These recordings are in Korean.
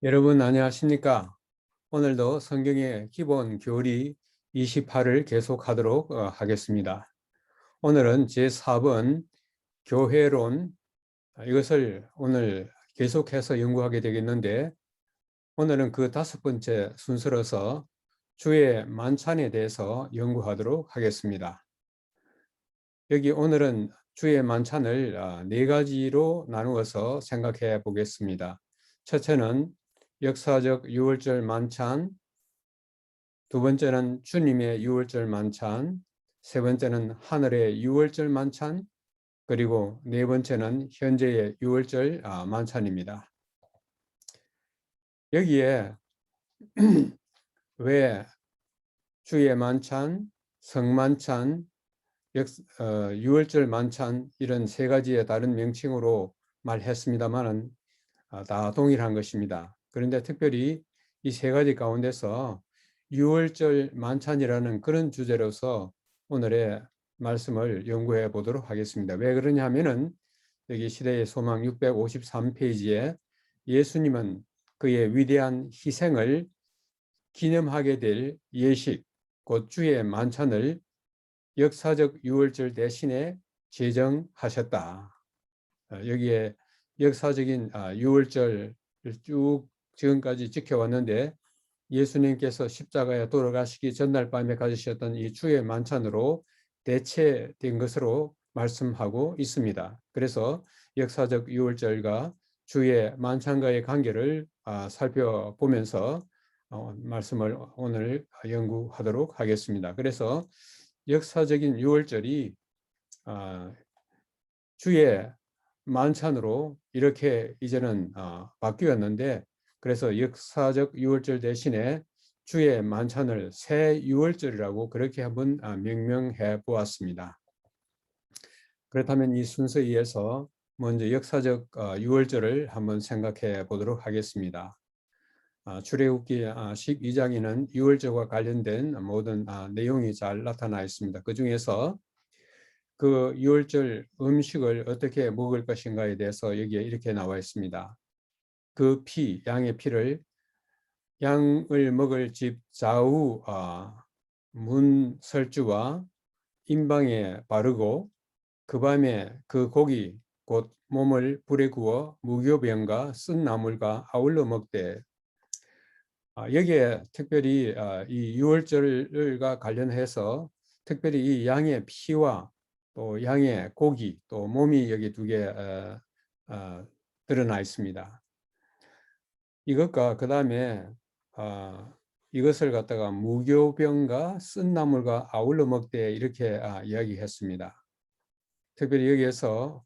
여러분 안녕하십니까? 오늘도 성경의 기본 교리 28을 계속하도록 하겠습니다. 오늘은 제4번 교회론, 이것을 오늘 계속해서 연구하게 되겠는데, 오늘은 그 5번째 순서로서 주의 만찬에 대해서 연구하도록 하겠습니다. 여기 오늘은 주의 만찬을 4가지로 나누어서 생각해 보겠습니다. 첫째는 역사적 유월절 만찬, 두 번째는 주님의 유월절 만찬, 세 번째는 하늘의 유월절 만찬, 그리고 네 번째는 현재의 유월절 만찬입니다. 여기에 왜 주의 만찬, 성만찬, 유월절 만찬 이런 3가지의 다른 명칭으로 말했습니다만은 다 동일한 것입니다. 그런데 특별히 이 3가지 가운데서 유월절 만찬이라는 그런 주제로서 오늘의 말씀을 연구해 보도록 하겠습니다. 왜 그러냐 하면은 여기 시대의 소망 653페이지에 예수님은 그의 위대한 희생을 기념하게 될 예식, 곧 주의 만찬을 역사적 유월절 대신에 제정하셨다. 여기에 역사적인 유월절을 쭉 지금까지 지켜왔는데, 예수님께서 십자가에 돌아가시기 전날 밤에 가지셨던 이 주의 만찬으로 대체된 것으로 말씀하고 있습니다. 그래서 역사적 유월절과 주의 만찬과의 관계를 살펴보면서 말씀을 오늘 연구하도록 하겠습니다. 그래서 역사적인 유월절이 주의 만찬으로 이렇게 이제는 바뀌었는데, 그래서 역사적 유월절 대신에 주의 만찬을 새 유월절이라고 그렇게 한번 명명해 보았습니다. 그렇다면 이 순서에 의해서 먼저 역사적 유월절을 한번 생각해 보도록 하겠습니다. 출애굽기 12장에는 유월절과 관련된 모든 내용이 잘 나타나 있습니다. 그 중에서 그 유월절 음식을 어떻게 먹을 것인가에 대해서 여기에 이렇게 나와 있습니다. 그 피, 양의 피를 양을 먹을 집 좌우 문 설주와 임방에 바르고 그 밤에 그 고기 곧 몸을 불에 구워 무교병과 쓴 나물과 아울러 먹되. 여기에 특별히 이 유월절과 관련해서 특별히 이 양의 피와 또 양의 고기 또 몸이 여기 2개 드러나 있습니다. 이것과 그 다음에 이것을 갖다가 무교병과 쓴 나물과 아울러 먹되 이렇게 이야기했습니다. 특별히 여기에서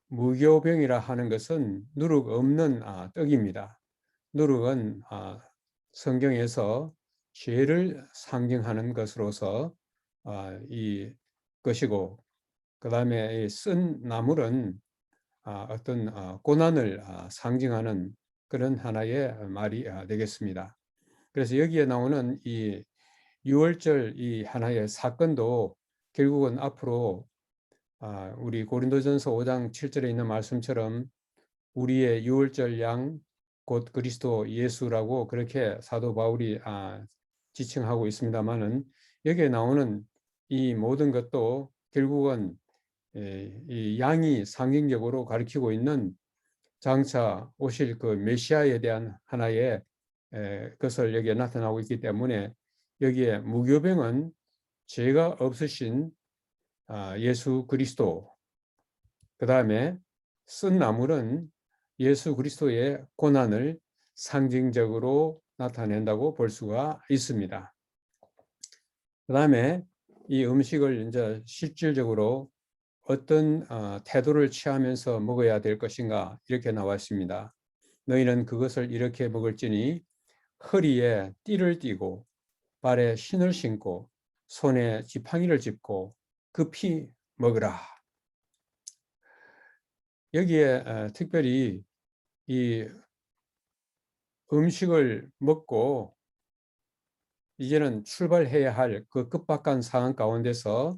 무교병이라 하는 것은 누룩 없는 떡입니다. 누룩은 성경에서 죄를 상징하는 것으로서 이 것이고, 그 다음에 쓴 나물은 어떤 고난을 상징하는 그런 하나의 말이 되겠습니다. 그래서 여기에 나오는 이 유월절 이 하나의 사건도 결국은 앞으로 우리 고린도전서 5장 7절에 있는 말씀처럼 우리의 유월절 양 곧 그리스도 예수라고 그렇게 사도 바울이 지칭하고 있습니다만은, 여기에 나오는 이 모든 것도 결국은 이 양이 상징적으로 가리키고 있는 장차 오실 그 메시아에 대한 하나의 것을 여기에 나타나고 있기 때문에, 여기에 무교병은 죄가 없으신 예수 그리스도, 그 다음에 쓴 나물은 예수 그리스도의 고난을 상징적으로 나타낸다고 볼 수가 있습니다. 그 다음에 이 음식을 이제 실질적으로 어떤 태도를 취하면서 먹어야 될 것인가 이렇게 나와 있습니다. 너희는 그것을 이렇게 먹을지니 허리에 띠를 띠고 발에 신을 신고 손에 지팡이를 짚고 급히 먹으라. 여기에 특별히 이 음식을 먹고 이제는 출발해야 할 그 급박한 상황 가운데서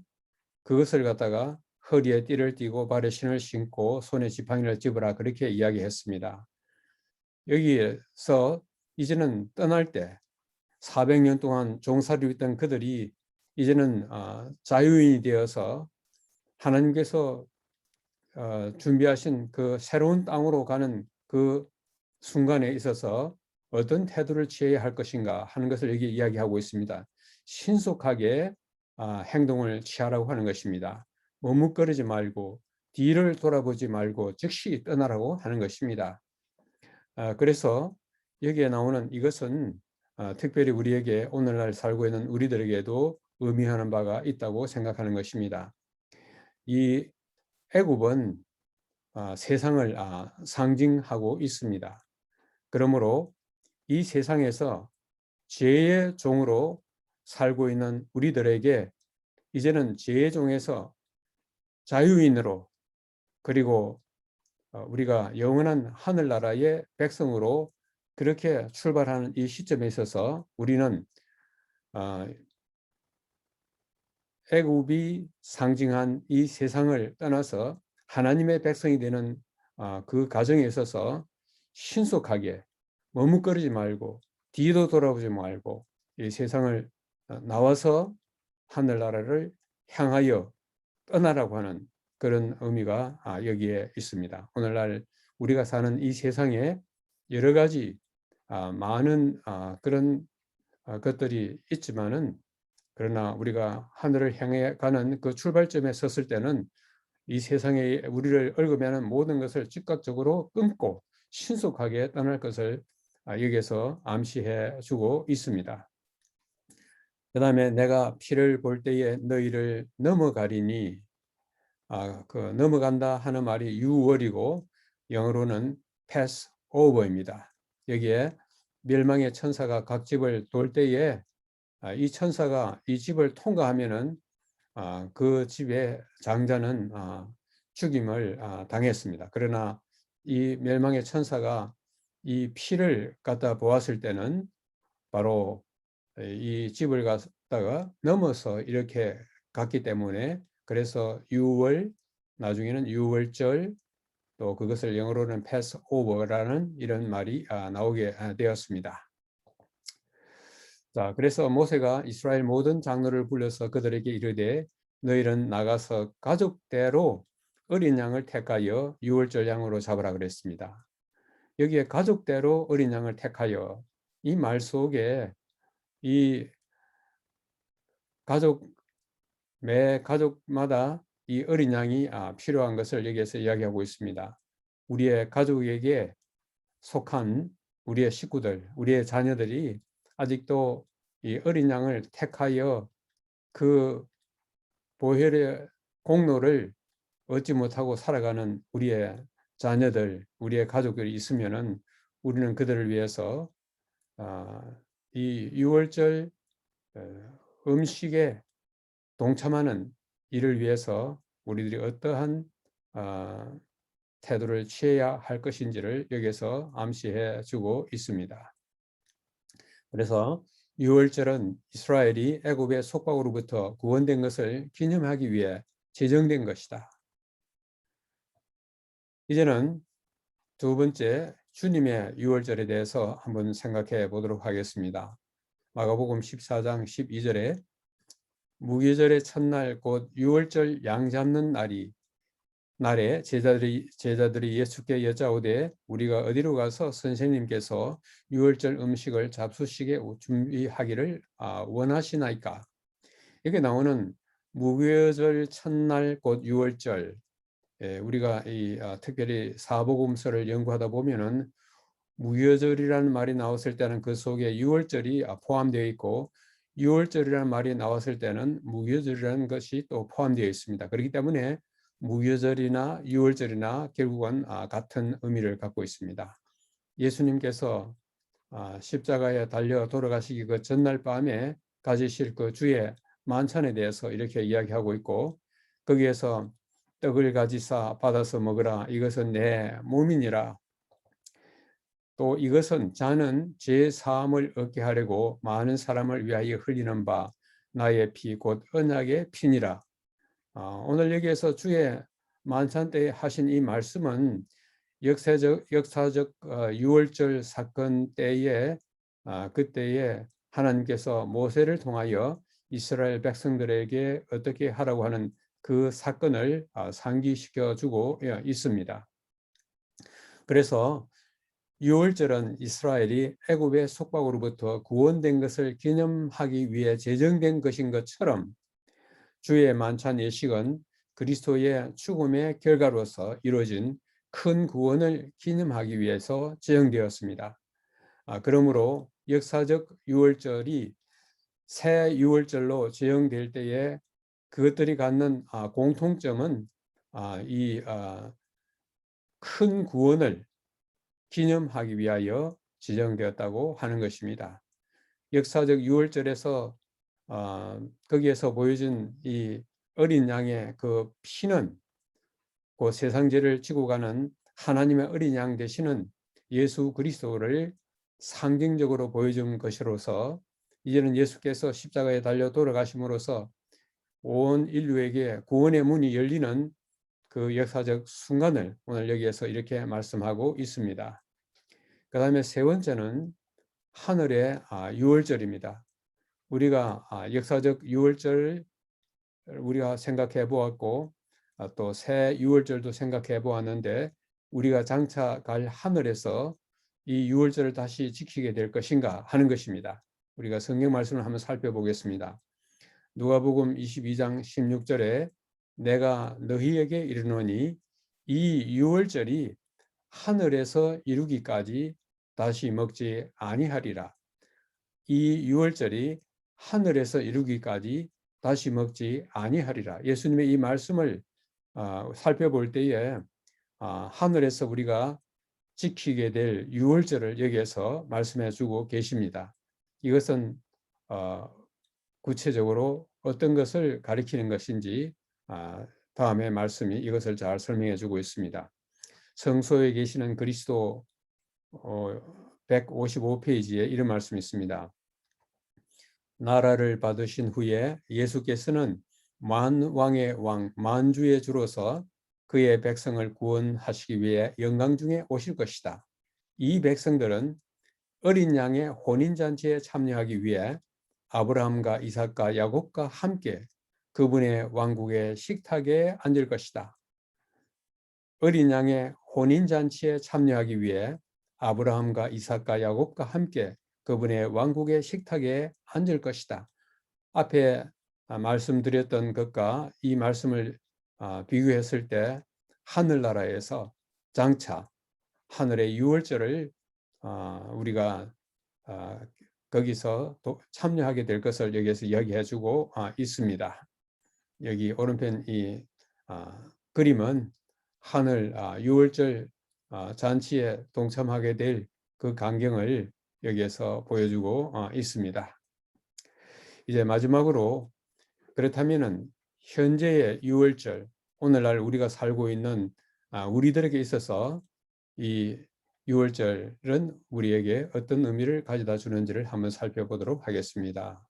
그것을 갖다가 허리에 띠를 띠고 발에 신을 신고 손에 지팡이를 집으라 그렇게 이야기했습니다. 여기에서 이제는 떠날 때 400년 동안 종살이를 했던 그들이 이제는 자유인이 되어서 하나님께서 준비하신 그 새로운 땅으로 가는 그 순간에 있어서 어떤 태도를 취해야 할 것인가 하는 것을 여기 이야기하고 있습니다. 신속하게 행동을 취하라고 하는 것입니다. 머뭇거리지 말고 뒤를 돌아보지 말고 즉시 떠나라고 하는 것입니다. 그래서 여기에 나오는 이것은 특별히 우리에게 오늘날 살고 있는 우리들에게도 의미하는 바가 있다고 생각하는 것입니다. 이 애굽은 세상을 상징하고 있습니다. 그러므로 이 세상에서 죄의 종으로 살고 있는 우리들에게 이제는 죄의 종에서 자유인으로, 그리고 우리가 영원한 하늘나라의 백성으로 그렇게 출발하는 이 시점에 있어서 우리는 애굽이 상징한 이 세상을 떠나서 하나님의 백성이 되는 그 과정에 있어서 신속하게 머뭇거리지 말고 뒤도 돌아보지 말고 이 세상을 나와서 하늘나라를 향하여 떠나라고 하는 그런 의미가 여기에 있습니다. 오늘날 우리가 사는 이 세상에 여러 가지 많은 그런 것들이 있지만은, 그러나 우리가 하늘을 향해 가는 그 출발점에 섰을 때는 이 세상에 우리를 얽으면 모든 것을 즉각적으로 끊고 신속하게 떠날 것을 여기에서 암시해 주고 있습니다. 그 다음에 내가 피를 볼 때에 너희를 넘어가리니, 그 넘어간다 하는 말이 유월이고 영어로는 pass over입니다. 여기에 멸망의 천사가 각 집을 돌 때에 이 천사가 이 집을 통과하면은 그 집의 장자는 죽임을 당했습니다. 그러나 이 멸망의 천사가 이 피를 갖다 보았을 때는 바로 이 집을 갖다가 넘어서 이렇게 갔기 때문에, 그래서 유월, 나중에는 유월절, 또 그것을 영어로는 패스오버라는 이런 말이 나오게 되었습니다. 자, 그래서 모세가 이스라엘 모든 장로를 불러서 그들에게 이르되 너희는 나가서 가족대로 어린 양을 택하여 유월절 양으로 잡으라 그랬습니다. 여기에 가족대로 어린 양을 택하여, 이 말 속에 이 매 가족마다 이 어린 양이 필요한 것을 여기에서 이야기하고 있습니다. 우리의 가족에게 속한 우리의 식구들, 우리의 자녀들이 아직도 이 어린 양을 택하여 그 보혈의 공로를 얻지 못하고 살아가는 우리의 자녀들, 우리의 가족들이 있으면은 우리는 그들을 위해서 이 유월절 음식에 동참하는 일을 위해서 우리들이 어떠한 태도를 취해야 할 것인지를 여기서 암시해 주고 있습니다. 그래서 유월절은 이스라엘이 애굽의 속박으로부터 구원된 것을 기념하기 위해 제정된 것이다. 이제는 두 번째 주님의 유월절에 대해서 한번 생각해 보도록 하겠습니다. 마가복음 14장 12절에 무교절의 첫날 곧 유월절 양 잡는 날에 제자들이 예수께 여짜오되 우리가 어디로 가서 선생님께서 유월절 음식을 잡수시게 준비하기를 원하시나이까. 여기 나오는 무교절 첫날 곧 유월절, 우리가 특별히 사복음서를 연구하다 보면은 무교절이라는 말이 나왔을 때는 그 속에 유월절이 포함되어 있고, 유월절이라는 말이 나왔을 때는 무교절이라는 것이 또 포함되어 있습니다. 그렇기 때문에 무교절이나 유월절이나 결국은 같은 의미를 갖고 있습니다. 예수님께서 십자가에 달려 돌아가시기 그 전날 밤에 가지실 그 주의 만찬에 대해서 이렇게 이야기하고 있고, 거기에서 떡을 가지사 받아서 먹으라, 이것은 내 몸이니라. 또 이것은 자는 죄 사함을 얻게 하려고 많은 사람을 위하여 흘리는 바 나의 피 곧 언약의 피니라. 오늘 여기에서 주의 만찬 때 하신 이 말씀은 역사적 유월절 사건 때에 그때에 하나님께서 모세를 통하여 이스라엘 백성들에게 어떻게 하라고 하는 그 사건을 상기시켜 주고 있습니다. 그래서 유월절은 이스라엘이 애굽의 속박으로부터 구원된 것을 기념하기 위해 제정된 것인 것처럼 주의 만찬 예식은 그리스도의 죽음의 결과로서 이루어진 큰 구원을 기념하기 위해서 제정되었습니다. 그러므로 역사적 유월절이 새 유월절로 제정될 때에 그것들이 갖는 공통점은 이 큰 구원을 기념하기 위하여 지정되었다고 하는 것입니다. 역사적 유월절에서 거기에서 보여진 이 어린 양의 그 피는 그 세상 죄를 지고 가는 하나님의 어린 양 되시는 예수 그리스도를 상징적으로 보여준 것으로서 이제는 예수께서 십자가에 달려 돌아가심으로써 온 인류에게 구원의 문이 열리는 그 역사적 순간을 오늘 여기에서 이렇게 말씀하고 있습니다. 그 다음에 세 번째는 하늘의 유월절입니다. 우리가 역사적 유월절을 우리가 생각해 보았고 또 새 유월절도 생각해 보았는데 우리가 장차 갈 하늘에서 이 유월절을 다시 지키게 될 것인가 하는 것입니다. 우리가 성경 말씀을 한번 살펴보겠습니다. 누가복음 22장 16절에 내가 너희에게 이르노니 이 유월절이 하늘에서 이루기까지 다시 먹지 아니하리라. 이 유월절이 하늘에서 이루기까지 다시 먹지 아니하리라. 예수님의 이 말씀을 살펴볼 때에 하늘에서 우리가 지키게 될 유월절을 여기에서 말씀해 주고 계십니다. 이것은 구체적으로 어떤 것을 가리키는 것인지 다음에 말씀이 이것을 잘 설명해 주고 있습니다. 성소에 계시는 그리스도 155페이지에 이런 말씀이 있습니다. 나라를 받으신 후에 예수께서는 만왕의 왕 만주의 주로서 그의 백성을 구원하시기 위해 영광 중에 오실 것이다. 이 백성들은 어린 양의 혼인잔치에 참여하기 위해 아브라함과 이삭과 야곱과 함께 그분의 왕국의 식탁에 앉을 것이다. 어린 양의 혼인잔치에 참여하기 위해 아브라함과 이삭과 야곱과 함께 그분의 왕국의 식탁에 앉을 것이다. 앞에 말씀드렸던 것과 이 말씀을 비교했을 때 하늘나라에서 장차 하늘의 유월절을 우리가 거기서 참여하게 될 것을 여기에서 이야기해 주고 있습니다. 여기 오른편 이 그림은 하늘 유월절 잔치에 동참하게 될 그 광경을 여기에서 보여주고 있습니다. 이제 마지막으로 그렇다면은 현재의 유월절, 오늘날 우리가 살고 있는 우리들에게 있어서 이 유월절은 우리에게 어떤 의미를 가져다 주는지를 한번 살펴보도록 하겠습니다.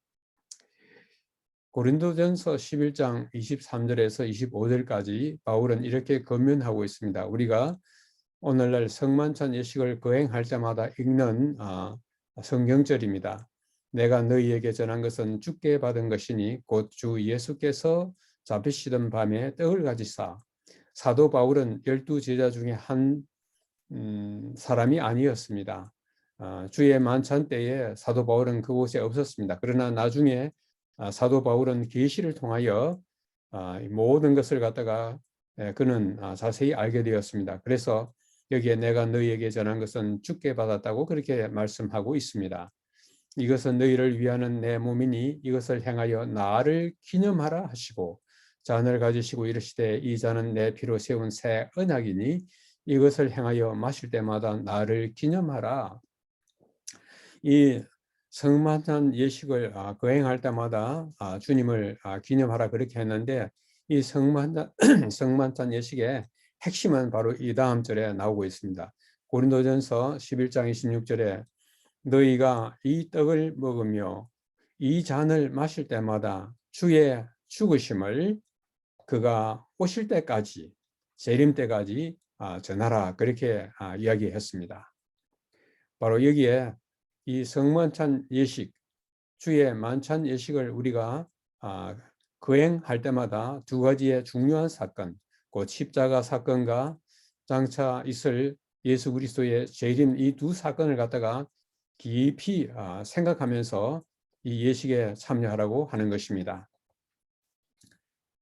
고린도전서 11장 23절에서 25절까지 바울은 이렇게 권면하고 있습니다. 우리가 오늘날 성만찬 예식을 거행할 때마다 읽는 성경절입니다. 내가 너희에게 전한 것은 주께 받은 것이니 곧 주 예수께서 잡히시던 밤에 떡을 가지사. 사도 바울은 12제자 중에 한 사람이 아니었습니다. 주의 만찬 때에 사도 바울은 그곳에 없었습니다. 그러나 나중에 사도 바울은 계시를 통하여 모든 것을 갖다가 그는 자세히 알게 되었습니다. 그래서 여기에 내가 너희에게 전한 것은 주께 받았다고 그렇게 말씀하고 있습니다. 이것은 너희를 위하는 내 몸이니 이것을 행하여 나를 기념하라 하시고 잔을 가지시고 이르시되 이 잔은 내 피로 세운 새 언약이니 이것을 행하여 마실 때마다 나를 기념하라. 이 성만찬 예식을 거행할 때마다 주님을 기념하라 그렇게 했는데 이 성만찬 예식의 핵심은 바로 이 다음 절에 나오고 있습니다. 고린도전서 11장 26절에 너희가 이 떡을 먹으며 이 잔을 마실 때마다 주의 죽으심을 그가 오실 때까지 재림 때까지 전하라 그렇게 이야기했습니다. 바로 여기에 이 성만찬 예식, 주의 만찬 예식을 우리가 거행할 때마다 두 가지의 중요한 사건, 곧 십자가 사건과 장차 있을 예수 그리스도의 재림, 이 두 사건을 갖다가 깊이 생각하면서 이 예식에 참여하라고 하는 것입니다.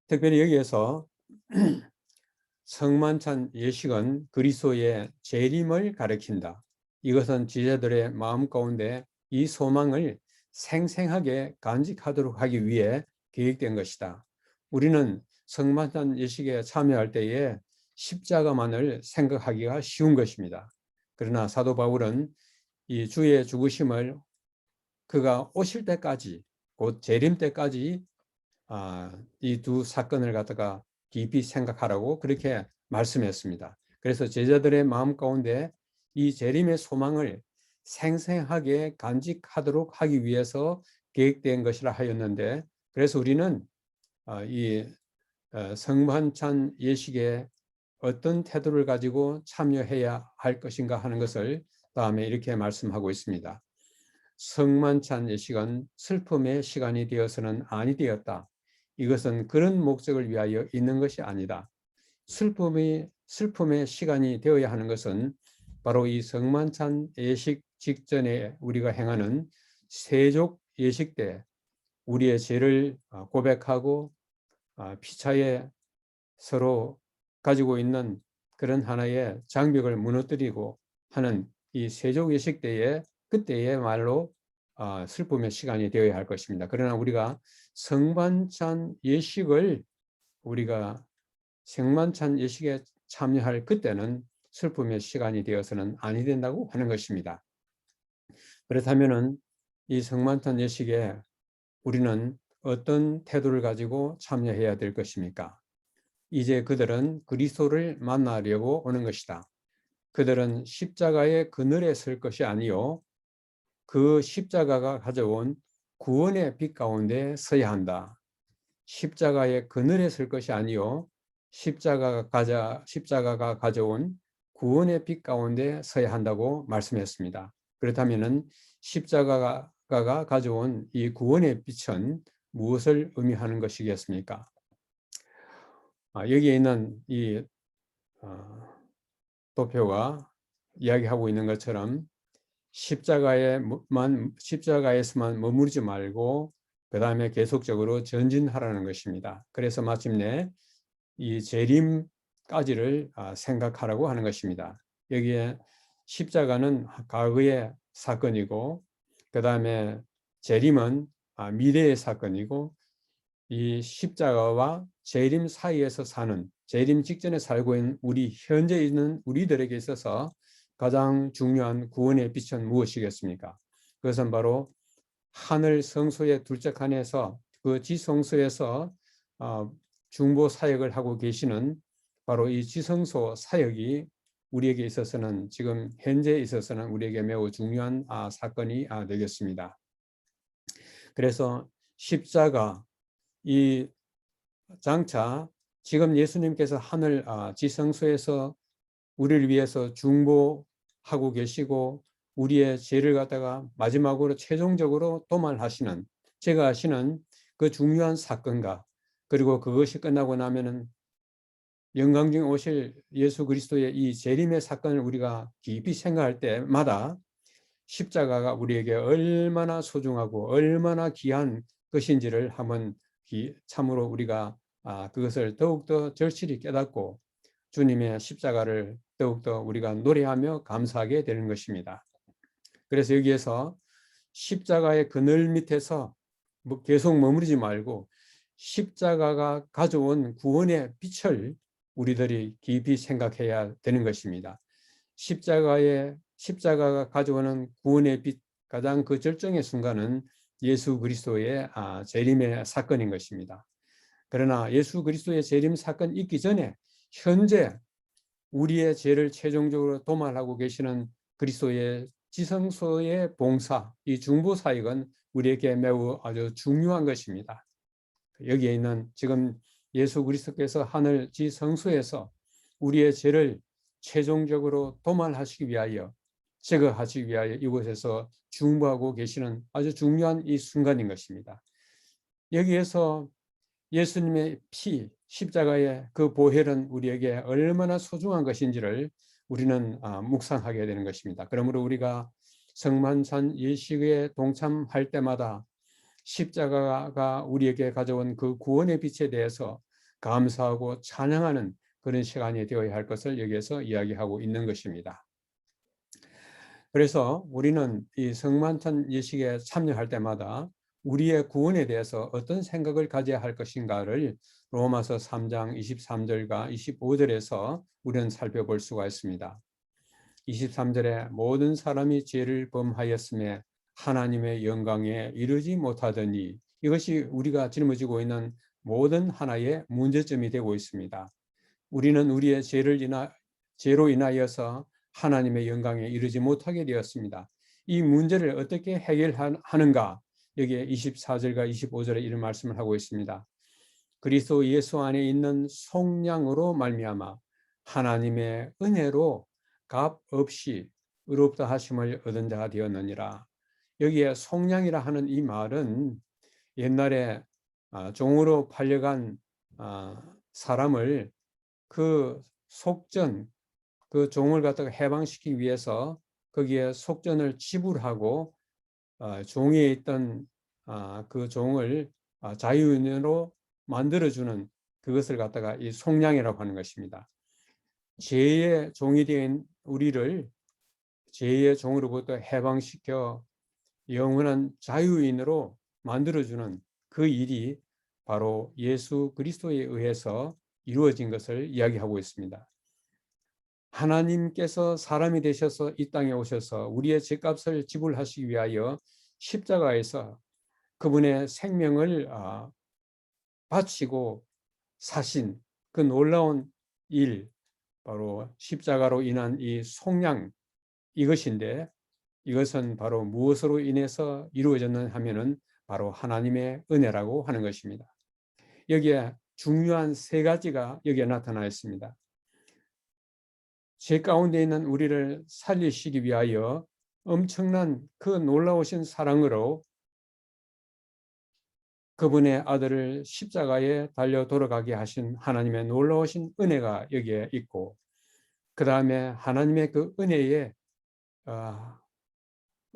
특별히 여기에서 성만찬 예식은 그리스도의 재림을 가리킨다. 이것은 지체들의 마음 가운데 이 소망을 생생하게 간직하도록 하기 위해 계획된 것이다. 우리는 성만찬 예식에 참여할 때에 십자가만을 생각하기가 쉬운 것입니다. 그러나 사도 바울은 이 주의 죽으심을 그가 오실 때까지, 곧 재림 때까지 이 두 사건을 갖다가 깊이 생각하라고 그렇게 말씀했습니다. 그래서 제자들의 마음 가운데 이 재림의 소망을 생생하게 간직하도록 하기 위해서 계획된 것이라 하였는데, 그래서 우리는 이 성만찬 예식에 어떤 태도를 가지고 참여해야 할 것인가 하는 것을 다음에 이렇게 말씀하고 있습니다. 성만찬 예식은 슬픔의 시간이 되어서는 아니 되었다. 이것은 그런 목적을 위하여 있는 것이 아니다. 슬픔의 시간이 되어야 하는 것은 바로 이 성만찬 예식 직전에 우리가 행하는 세족 예식 때 우리의 죄를 고백하고 피차에 서로 가지고 있는 그런 하나의 장벽을 무너뜨리고 하는 이 세족 예식 때에 그때야말로 슬픔의 시간이 되어야 할 것입니다. 그러나 우리가 성만찬 예식을 우리가 성만찬 예식에 참여할 그때는 슬픔의 시간이 되어서는 아니 된다고 하는 것입니다. 그렇다면은 이 성만찬 예식에 우리는 어떤 태도를 가지고 참여해야 될 것입니까? 이제 그들은 그리스도를 만나려고 오는 것이다. 그들은 십자가의 그늘에 설 것이 아니요 그 십자가가 가져온 구원의 빛 가운데 서야 한다. 십자가의 그늘에 설 것이 아니요 십자가가 가져온 구원의 빛 가운데 서야 한다고 말씀했습니다. 그렇다면은 십자가가 가져온 이 구원의 빛은 무엇을 의미하는 것이겠습니까? 여기에 있는 이 도표가 이야기하고 있는 것처럼 십자가에서만 머무르지 말고 그 다음에 계속적으로 전진하라는 것입니다. 그래서 마침내 이 재림까지를 생각하라고 하는 것입니다. 여기에 십자가는 과거의 사건이고 그 다음에 재림은 미래의 사건이고 이 십자가와 재림 사이에서 사는, 재림 직전에 살고 있는 현재 있는 우리들에게 있어서 가장 중요한 구원의 빛은 무엇이겠습니까? 그것은 바로 하늘 성소의 둘째 칸에서 그 지성소에서 중보 사역을 하고 계시는 바로 이 지성소 사역이 우리에게 있어서는 지금 현재에 있어서는 우리에게 매우 중요한 사건이 되겠습니다. 그래서 십자가 이 장차 지금 예수님께서 하늘 지성소에서 우리를 위해서 중보하고 계시고 우리의 죄를 갖다가 마지막으로 최종적으로 도말하시는 제거하시는 그 중요한 사건과 그리고 그것이 끝나고 나면은 영광 중에 오실 예수 그리스도의 이 재림의 사건을 우리가 깊이 생각할 때마다 십자가가 우리에게 얼마나 소중하고 얼마나 귀한 것인지를 한번 참으로 우리가 그것을 더욱더 절실히 깨닫고 주님의 십자가를 더욱더 우리가 노래하며 감사하게 되는 것입니다. 그래서 여기에서 십자가의 그늘 밑에서 계속 머무르지 말고 십자가가 가져온 구원의 빛을 우리들이 깊이 생각해야 되는 것입니다. 십자가가 가져오는 구원의 빛, 가장 그 절정의 순간은 예수 그리스도의 재림의 사건인 것입니다. 그러나 예수 그리스도의 재림 사건이 있기 전에 현재 우리의 죄를 최종적으로 도말하고 계시는 그리스도의 지성소의 봉사, 이 중보 사역은 우리에게 매우 아주 중요한 것입니다. 여기에 있는 지금 예수 그리스도께서 하늘 지성소에서 우리의 죄를 최종적으로 도말하시기 위하여, 제거하시기 위하여 이곳에서 중보하고 계시는 아주 중요한 이 순간인 것입니다. 여기에서 예수님의 피, 십자가의 그 보혈은 우리에게 얼마나 소중한 것인지를 우리는 묵상하게 되는 것입니다. 그러므로 우리가 성만찬 예식에 동참할 때마다 십자가가 우리에게 가져온 그 구원의 빛에 대해서 감사하고 찬양하는 그런 시간이 되어야 할 것을 여기에서 이야기하고 있는 것입니다. 그래서 우리는 이 성만찬 예식에 참여할 때마다 우리의 구원에 대해서 어떤 생각을 가져야 할 것인가를 로마서 3장 23절과 25절에서 우리는 살펴볼 수가 있습니다. 23절에 모든 사람이 죄를 범하였음에 하나님의 영광에 이르지 못하더니, 이것이 우리가 짊어지고 있는 모든 하나의 문제점이 되고 있습니다. 우리는 우리의 죄로 인하여서 하나님의 영광에 이르지 못하게 되었습니다. 이 문제를 어떻게 해결하는가? 여기에 24절과 25절에 이런 말씀을 하고 있습니다. 그리스도 예수 안에 있는 속량으로 말미암아 하나님의 은혜로 값 없이 의롭다 하심을 얻은 자가 되었느니라. 여기에 속량이라 하는 이 말은 옛날에 종으로 팔려간 사람을 그 속전, 그 종을 갖다가 해방시키기 위해서 거기에 속전을 지불하고 종에 있던 그 종을 자유인으로 만들어주는 그것을 갖다가 이 속량이라고 하는 것입니다. 죄의 종이 된 우리를 죄의 종으로부터 해방시켜 영원한 자유인으로 만들어주는 그 일이 바로 예수 그리스도에 의해서 이루어진 것을 이야기하고 있습니다. 하나님께서 사람이 되셔서 이 땅에 오셔서 우리의 죄값을 지불하시기 위하여 십자가에서 그분의 생명을 바치고 사신 그 놀라운 일, 바로 십자가로 인한 이 속량, 이것인데, 이것은 바로 무엇으로 인해서 이루어졌느냐 하면은 바로 하나님의 은혜라고 하는 것입니다. 여기에 중요한 세 가지가 여기에 나타나 있습니다. 죄 가운데 있는 우리를 살리시기 위하여 엄청난 그 놀라우신 사랑으로 그분의 아들을 십자가에 달려 돌아가게 하신 하나님의 놀라우신 은혜가 여기에 있고, 그 다음에 하나님의 그 은혜의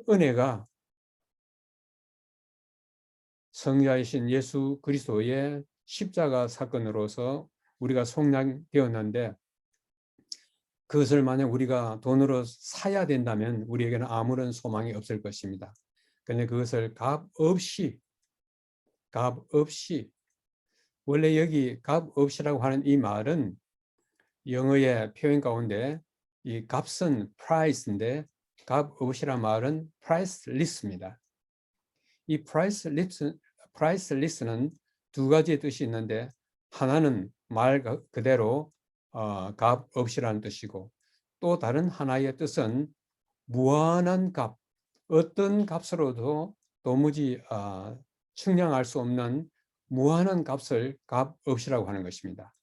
은혜가 성자이신 예수 그리스도의 십자가 사건으로서 우리가 속량되었는데, 그것을 만약 우리가 돈으로 사야 된다면 우리에게는 아무런 소망이 없을 것입니다. 그런데 그것을 값 없이, 원래 여기 값 없이라고 하는 이 말은 영어의 표현 가운데 이 값은 price인데 값 없이란 말은 priceless입니다. 이 priceless는 두 가지의 뜻이 있는데, 하나는 말 그대로 값 없이라는 뜻이고, 또 다른 하나의 뜻은 무한한 값, 어떤 값으로도 도무지 측량할 수 없는 무한한 값을 값 없이라고 하는 것입니다.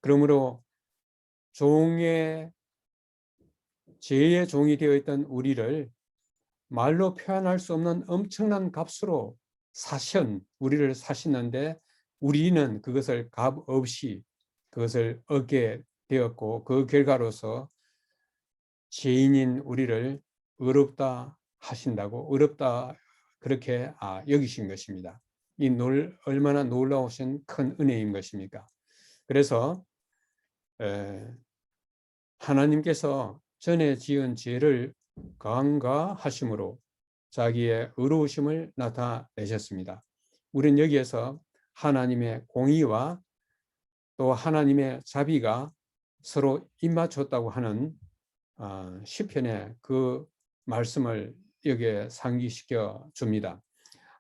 그러므로 죄의 종이 되어 있던 우리를 말로 표현할 수 없는 엄청난 값으로 우리를 사셨는데, 우리는 그것을 값 없이 그것을 얻게 되었고, 그 결과로서 죄인인 우리를 의롭다 하신다고, 의롭다 그렇게 여기신 것입니다. 얼마나 놀라우신 큰 은혜인 것입니까? 그래서 하나님께서 전에 지은 죄를 간과하심으로 자기의 의로우심을 나타내셨습니다. 우리는 여기에서 하나님의 공의와 또 하나님의 자비가 서로 입맞췄다고 하는 시편의 그 말씀을 여기에 상기시켜 줍니다.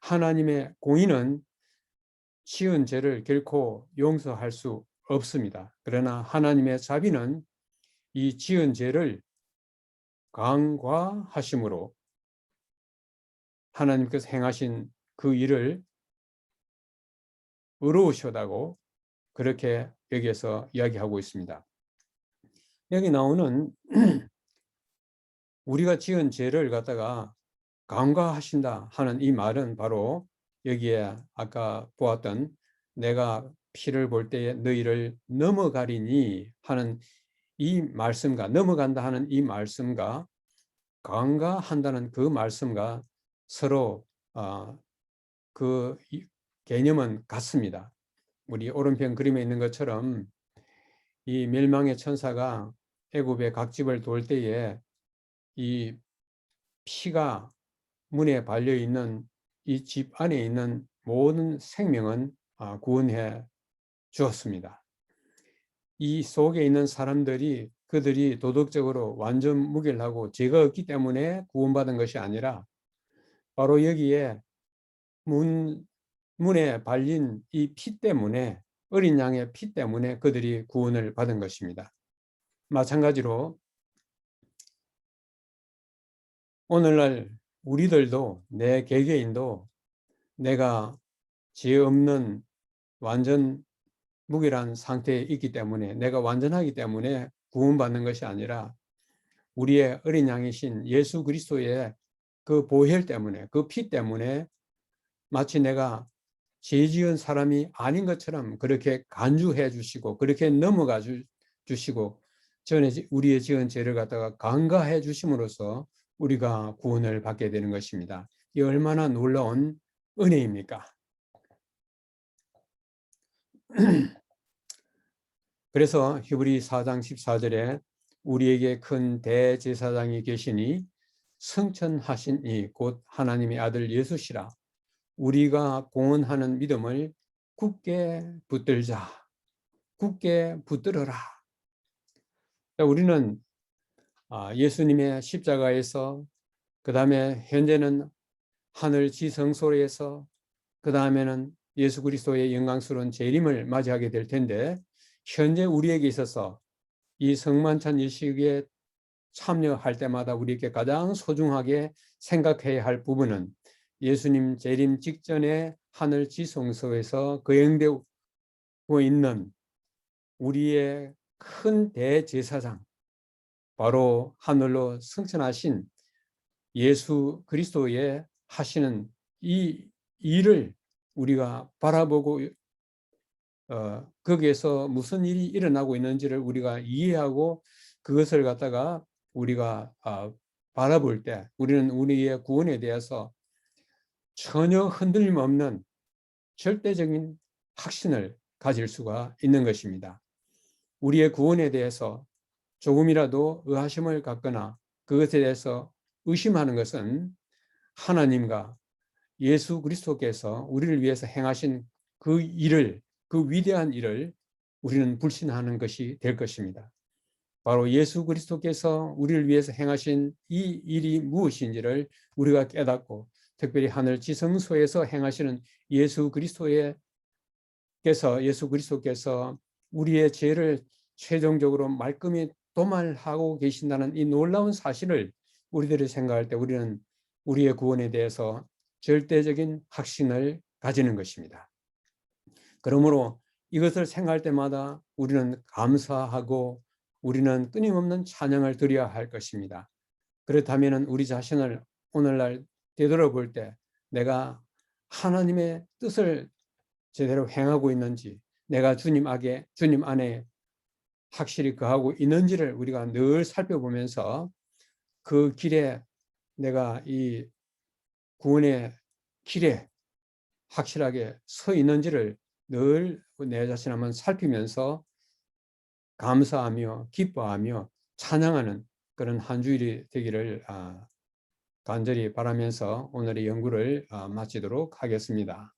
하나님의 공의는 지은 죄를 결코 용서할 수 없습니다. 그러나 하나님의 자비는 이 지은 죄를 간과하심으로 하나님께서 행하신 그 일을 의로우시다고 그렇게 여기에서 이야기하고 있습니다. 여기 나오는 우리가 지은 죄를 갖다가 간과하신다 하는 이 말은 바로 여기에 아까 보았던 내가 피를 볼 때에 너희를 넘어가리니 하는 이 말씀과 넘어간다 하는 이 말씀과 간과한다는 그 말씀과 서로 그 개념은 같습니다. 우리 오른편 그림에 있는 것처럼 이 멸망의 천사가 애굽의 각 집을 돌 때에 이 피가 문에 발려 있는 이 집 안에 있는 모든 생명은 구원해 주었습니다. 이 속에 있는 사람들이 그들이 도덕적으로 완전 무결하고 죄가 없기 때문에 구원받은 것이 아니라 바로 여기에 문에 발린 이 피 때문에, 어린 양의 피 때문에 그들이 구원을 받은 것입니다. 마찬가지로 오늘날 우리들도, 내 개개인도 내가 죄 없는 완전 무결한 상태에 있기 때문에, 내가 완전하기 때문에 구원받는 것이 아니라 우리의 어린 양이신 예수 그리스도의 그 보혈 때문에, 그 피 때문에 마치 내가 죄 지은 사람이 아닌 것처럼 그렇게 간주해 주시고 그렇게 넘어가 주시고 전에 우리의 지은 죄를 갖다가 간과해 주심으로써 우리가 구원을 받게 되는 것입니다. 이 얼마나 놀라운 은혜입니까? 그래서 히브리 4장 14절에 우리에게 큰 대제사장이 계시니 성천하신 이 곧 하나님의 아들 예수시라. 우리가 공언하는 믿음을 굳게 붙들자. 굳게 붙들어라. 우리는 예수님의 십자가에서, 그 다음에 현재는 하늘 지성소에서, 그 다음에는 예수 그리스도의 영광스러운 재림을 맞이하게 될 텐데, 현재 우리에게 있어서 이 성만찬 일식에 참여할 때마다 우리에게 가장 소중하게 생각해야 할 부분은 예수님 재림 직전에 하늘 지성소에서 거행되고 있는 우리의 큰 대제사장, 바로 하늘로 승천하신 예수 그리스도의 하시는 이 일을 우리가 바라보고 거기에서 무슨 일이 일어나고 있는지를 우리가 이해하고 그것을 갖다가 우리가 바라볼 때 우리는 우리의 구원에 대해서 전혀 흔들림 없는 절대적인 확신을 가질 수가 있는 것입니다. 우리의 구원에 대해서 조금이라도 의아심을 갖거나 그것에 대해서 의심하는 것은 하나님과 예수 그리스도께서 우리를 위해서 행하신 그 일을, 그 위대한 일을 우리는 불신하는 것이 될 것입니다. 바로 예수 그리스도께서 우리를 위해서 행하신 이 일이 무엇인지를 우리가 깨닫고, 특별히 하늘 지성소에서 행하시는 예수 그리스도께서 우리의 죄를 최종적으로 말끔히 도말하고 계신다는 이 놀라운 사실을 우리들이 생각할 때 우리는 우리의 구원에 대해서 절대적인 확신을 가지는 것입니다. 그러므로 이것을 생각할 때마다 우리는 감사하고 우리는 끊임없는 찬양을 드려야 할 것입니다. 그렇다면 우리 자신을 오늘날 되돌아볼 때 내가 하나님의 뜻을 제대로 행하고 있는지, 내가 주님 안에 확실히 거하고 있는지를 우리가 늘 살펴보면서 그 길에, 내가 이 구원의 길에 확실하게 서 있는지를 늘 내 자신 한번 살피면서 감사하며 기뻐하며 찬양하는 그런 한 주일이 되기를 간절히 바라면서 오늘의 연구를 마치도록 하겠습니다.